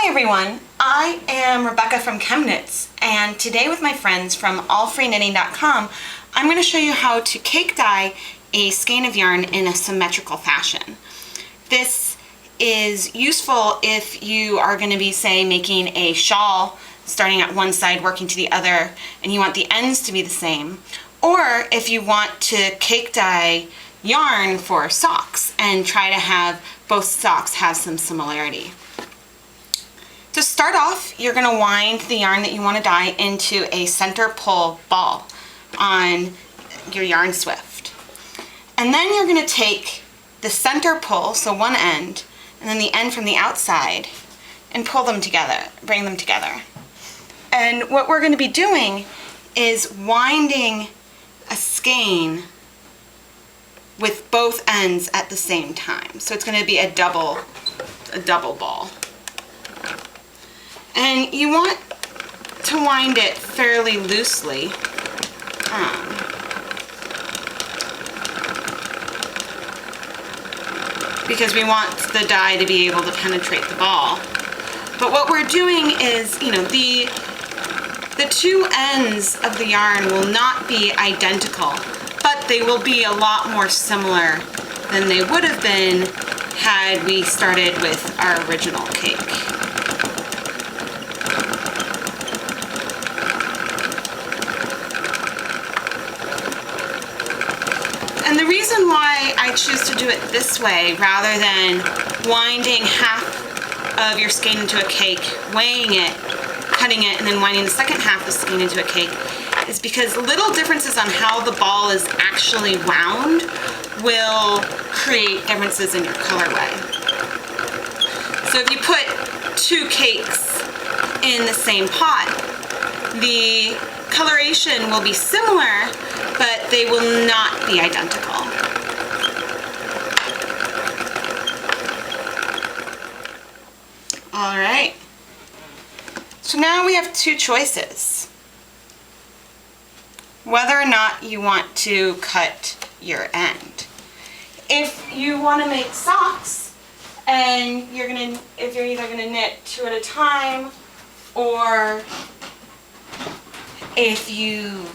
Hi everyone, I am Rebecca from ChemKnits, and today with my friends from AllFreeKnitting.com I'm going to show you how to cake dye a skein of yarn in a symmetrical fashion. This is useful if you are going to be, say, making a shawl starting at one side working to the other and you want the ends to be the same, or if you want to cake dye yarn for socks and try to have both socks have some similarity. To start off, you're going to wind the yarn that you want to dye into a center pull ball on your yarn swift. And then you're going to take the center pull, so one end, and then the end from the outside, and pull them together, bring them together. And what we're going to be doing is winding a skein with both ends at the same time. So it's going to be a double ball. And you want to wind it fairly loosely. Because we want the dye to be able to penetrate the ball. But what we're doing is, the two ends of the yarn will not be identical, but they will be a lot more similar than they would have been had we started with our original cake. And the reason why I choose to do it this way rather than winding half of your skein into a cake, weighing it, cutting it, and then winding the second half of the skein into a cake is because little differences on how the ball is actually wound will create differences in your colorway. So if you put two cakes in the same pot, the coloration will be similar, but they will not be identical. All right. So now we have two choices. Whether or not you want to cut your end. If you want to make socks and if you're either gonna knit two at a time, or if you're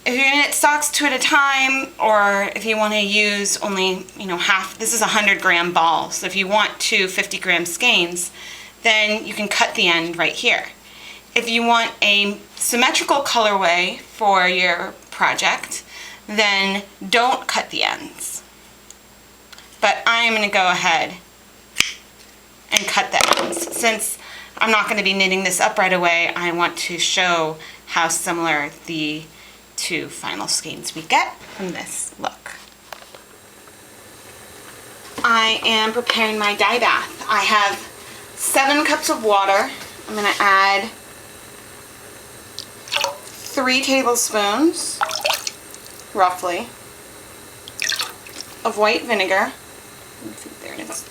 gonna knit socks two at a time, or if you want to use only half, this is a 100-gram ball, so if you want two 50-gram skeins, then you can cut the end right here. If you want a symmetrical colorway for your project, then don't cut the ends. But I'm going to go ahead and cut the ends. Since I'm not going to be knitting this up right away, I want to show how similar the two final skeins we get from this look. I am preparing my dye bath. I have 7 cups of water. I'm going to add 3 tablespoons, roughly, of white vinegar. There it is.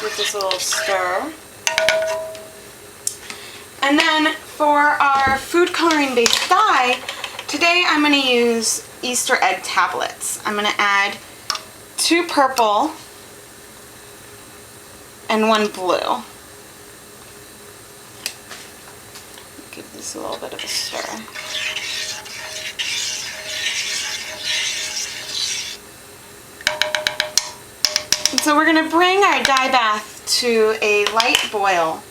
Give this a little stir. And then for our food coloring based dye, today I'm going to use Easter egg tablets. I'm going to add 2 purple and 1 blue. Give this a little bit of a stir. And so we're going to bring our dye bath to a light boil.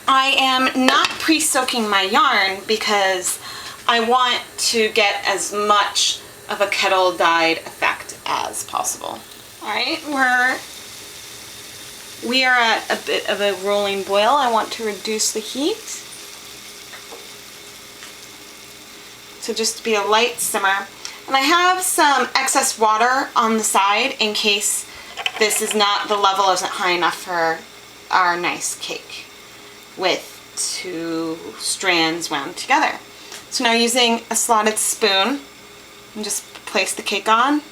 I am not pre-soaking my yarn because I want to get as much of a kettle dyed effect as possible. Alright, we are at a bit of a rolling boil. I want to reduce the heat to just be a light simmer. And I have some excess water on the side in case this is not, the level isn't high enough for our nice cake with 2 strands wound together. So now using a slotted spoon, and just place the cake on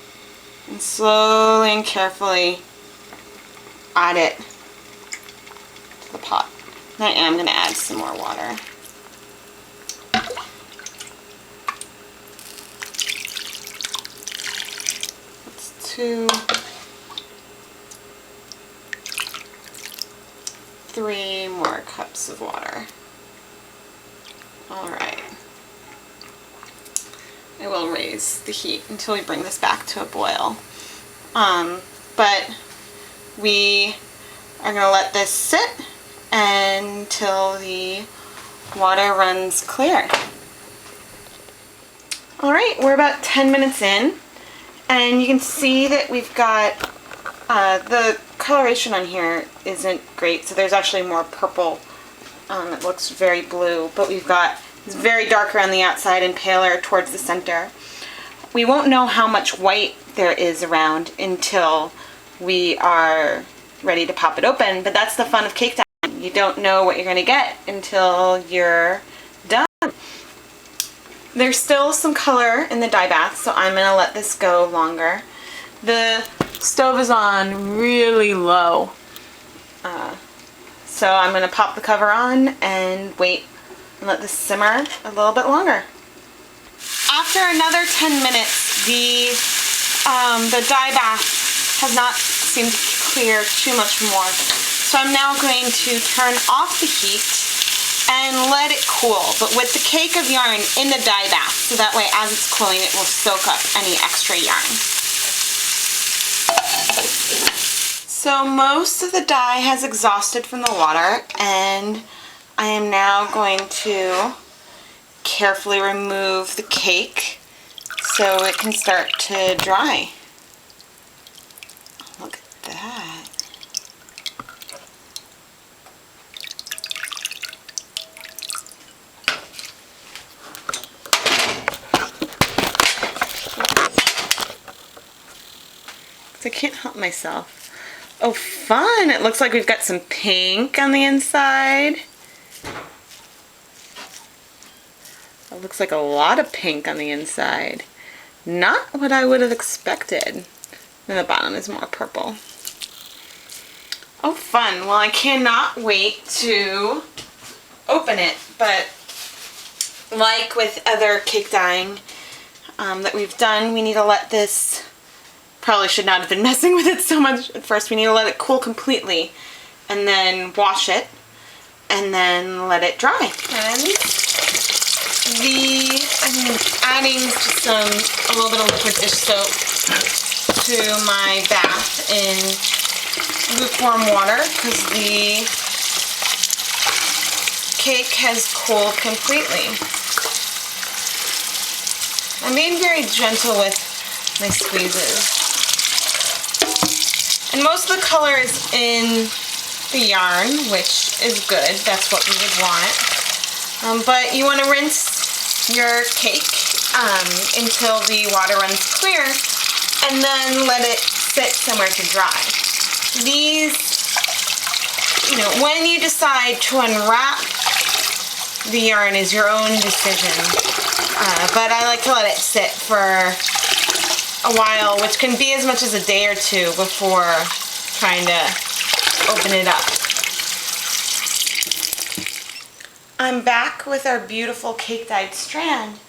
and slowly and carefully add it to the pot. And I am going to add some more water. That's 2. 3 more cups of water. All right. I will raise the heat until we bring this back to a boil. But we are going to let this sit until the water runs clear. All right, we're about 10 minutes in, and you can see that we've got the coloration on here isn't great, so there's actually more purple. It looks very blue, but we've got it's very darker on the outside and paler towards the center. We won't know how much white there is around until we are ready to pop it open, but that's the fun of cake dyeing. You don't know what you're going to get until you're done. There's still some color in the dye bath, so I'm going to let this go longer. The stove is on really low, so I'm going to pop the cover on and wait and let this simmer a little bit longer. After another 10 minutes, the dye bath has not seemed to clear too much more. So I'm now going to turn off the heat and let it cool, but with the cake of yarn in the dye bath, so that way as it's cooling it will soak up any extra yarn. So most of the dye has exhausted from the water, and I am now going to carefully remove the cake so it can start to dry. Look at that. I can't help myself. Oh, fun! It looks like we've got some pink on the inside. It looks like a lot of pink on the inside. Not what I would have expected. And the bottom is more purple. Oh, fun. Well, I cannot wait to open it, but like with other cake dyeing that we've done, we need to let this, probably should not have been messing with it so much at first. We need to let it cool completely and then wash it and then let it dry. And I'm adding just a little bit of liquid dish soap to my bath in lukewarm water because the cake has cooled completely. I'm being very gentle with my squeezes. And most of the color is in the yarn, which is good. That's what we would want. But you want to rinse your cake until the water runs clear, and then let it sit somewhere to dry. These, when you decide to unwrap the yarn is your own decision. But I like to let it sit for a while, which can be as much as a day or two before trying to open it up. I'm back with our beautiful cake dyed strand,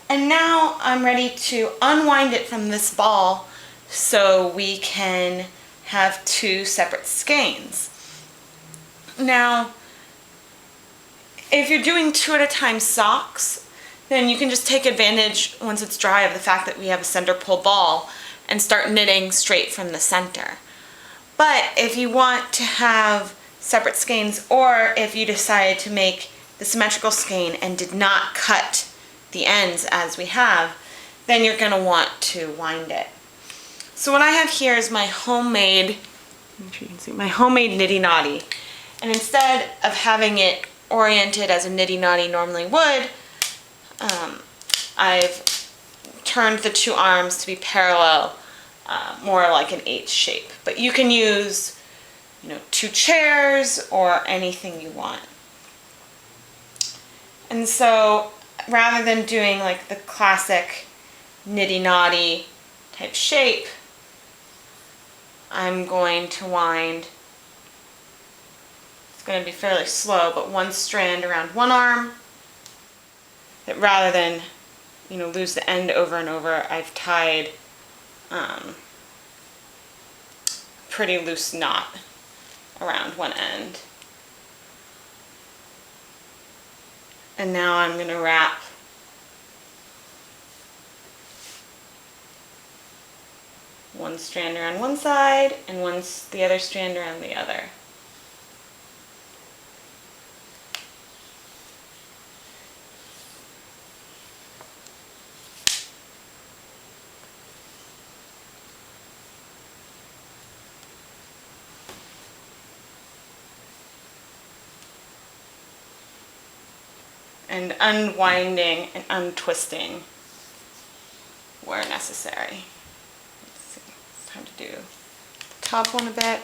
and now I'm ready to unwind it from this ball so we can have 2 separate skeins. Now, if you're doing 2 at a time socks, then you can just take advantage, once it's dry, of the fact that we have a center pull ball and start knitting straight from the center. But if you want to have separate skeins, or if you decided to make the symmetrical skein and did not cut the ends as we have, then you're going to want to wind it. So what I have here is my homemade, Nitty Knotty. And instead of having it oriented as a Nitty Knotty normally would, I've turned the 2 arms to be parallel, more like an H shape. But you can use, 2 chairs or anything you want. And so rather than doing like the classic Nitty Knotty type shape, I'm going to wind, it's going to be fairly slow, but 1 strand around 1 arm. That rather than, lose the end over and over, I've tied pretty loose knot around one end. And now I'm going to wrap one strand around one side and the other strand around the other. And unwinding and untwisting where necessary. Let's see, it's time to do the top one a bit.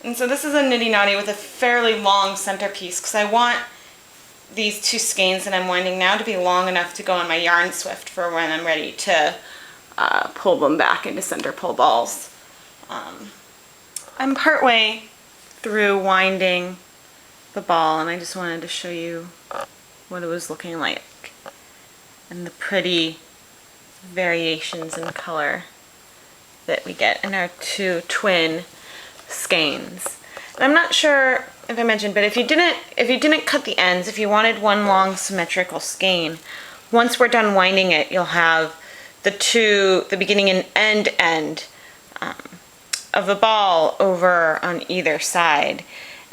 And so this is a nitty knotty with a fairly long centerpiece because I want these two skeins that I'm winding now to be long enough to go on my yarn swift for when I'm ready to pull them back into center pull balls. I'm partway through winding the ball and I just wanted to show you what it was looking like and the pretty variations in color that we get in our two twin skeins. And I'm not sure if I mentioned, but if you didn't cut the ends, if you wanted one long symmetrical skein, once we're done winding it, you'll have the beginning and end of the ball over on either side.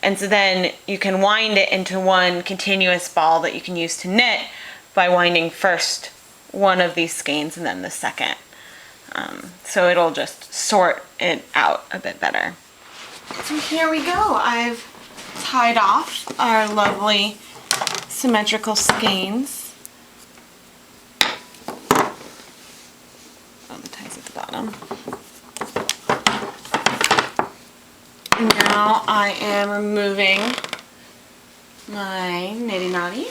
And so then you can wind it into one continuous ball that you can use to knit by winding first one of these skeins and then the second. So it'll just sort it out a bit better. So here we go. I've tied off our lovely symmetrical skeins. Bottom. Now I am removing my nitty knotty.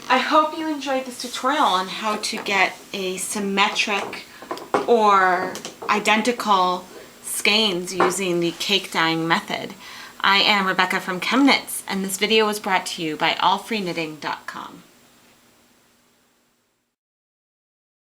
I hope you enjoyed this tutorial on how to get a symmetric or identical skeins using the cake dyeing method. I am Rebecca from ChemKnits, and this video was brought to you by AllFreeKnitting.com.